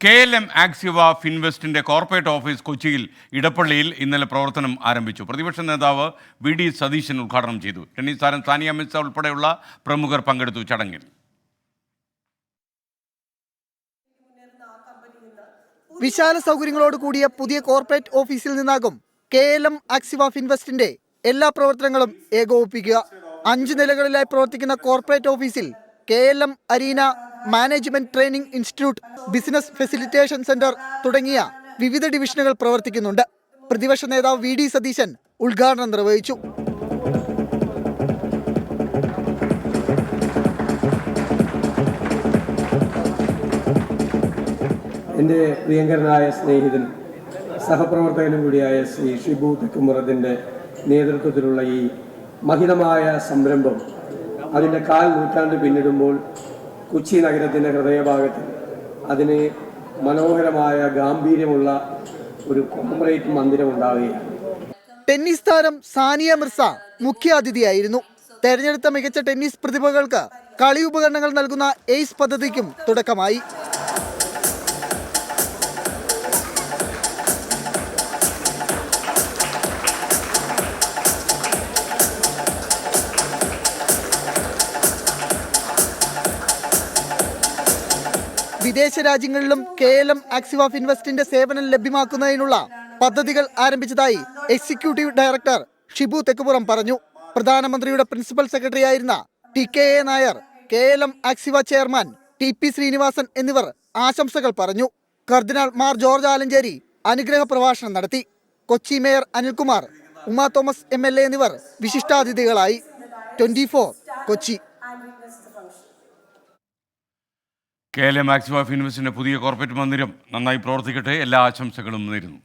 KLM Axiva ഫിൻവെസ്റ്റിന്റെ corporate office കൊച്ചിയിൽ ഇടപ്പള്ളിയിൽ ഇന്നലെ പ്രവർത്തനം ആരംഭിച്ചു. പ്രതിപക്ഷ നേതാവ് VD സതീശൻ ഉദ്ഘാടനം ചെയ്തു. ടെന്നീസ് താരം സാനിയ മിർസ ഉൾപ്പെടെയുള്ള പ്രമുഖർ പങ്കെടുത്തു ചടങ്ങിൽ. വിശാല സൗകര്യങ്ങളോട് കൂടിയ പുതിയ കോർപ്പറേറ്റ് ഓഫീസിൽ നിന്നാകും KLM ആക്സിവ ഫിൻവെസ്റ്റിന്റെ എല്ലാ പ്രവർത്തനങ്ങളും ഏകോപിപ്പിക്കുക. 5 നിലകളിലായി പ്രവർത്തിക്കുന്ന കോർപ്പറേറ്റ് ഓഫീസിൽ KLM arena, management training institute, business facilitation centre തുടങ്ങിയ വിവിധ ഡിവിഷനുകൾ പ്രവർത്തിക്കുന്നുണ്ട്. പ്രതിപക്ഷ നേതാവ് VD സതീശൻ ഉദ്ഘാടനം നിർവഹിച്ചു. എൻ്റെ പ്രിയങ്കരനായ സ്നേഹിതനും സഹപ്രവർത്തകനും കൂടിയായ ശ്രീ ഷിബു തെക്കുമുറത്തിൻ്റെ നേതൃത്വത്തിലുള്ള ഈ മഹിതമായ സംരംഭം അതിൻ്റെ 1/4 നൂറ്റാണ്ട് പിന്നിടുമ്പോൾ കൊച്ചി നഗരത്തിൻ്റെ ഹൃദയഭാഗത്ത് അതിന് മനോഹരമായ ഗാംഭീര്യമുള്ള ഒരു കോർപ്പറേറ്റ് മന്ദിരം ഉണ്ടാവുകയാണ്. ടെന്നീസ് താരം സാനിയ മിർസ മുഖ്യാതിഥിയായിരുന്നു. തെരഞ്ഞെടുത്ത മികച്ച ടെന്നീസ് പ്രതിഭകൾക്ക് കളി ഉപകരണങ്ങൾ നൽകുന്ന എയ്സ് പദ്ധതിക്കും തുടക്കമായി. വിദേശ രാജ്യങ്ങളിലും KLM ആക്സിവ ഫിൻവെസ്റ്റിന്റെ സേവനം ലഭ്യമാക്കുന്നതിനുള്ള പദ്ധതികൾ ആരംഭിച്ചതായി എക്സിക്യൂട്ടീവ് ഡയറക്ടർ ഷിബു തെക്കുപുറം പറഞ്ഞു. പ്രധാനമന്ത്രിയുടെ പ്രിൻസിപ്പൽ സെക്രട്ടറി ആയിരുന്ന TKA Nair, KLM Axiva chairman TP Srinivasan എന്നിവർ ആശംസകൾ പറഞ്ഞു. കർദിനാൾ മാർ ജോർജ് ആലഞ്ചേരി അനുഗ്രഹ പ്രഭാഷണം നടത്തി. Kochi mayor Anilkumar, Uma Thomas MLA എന്നിവർ വിശിഷ്ടാതിഥികളായി. 24 കൊച്ചി. KLM ആക്സിവ ഫിൻവെസ്റ്റിന്റെ പുതിയ കോർപ്പറേറ്റ് മന്ദിരം നന്നായി പ്രവർത്തിക്കട്ടെ. എല്ലാ ആശംസകളും നേരുന്നു.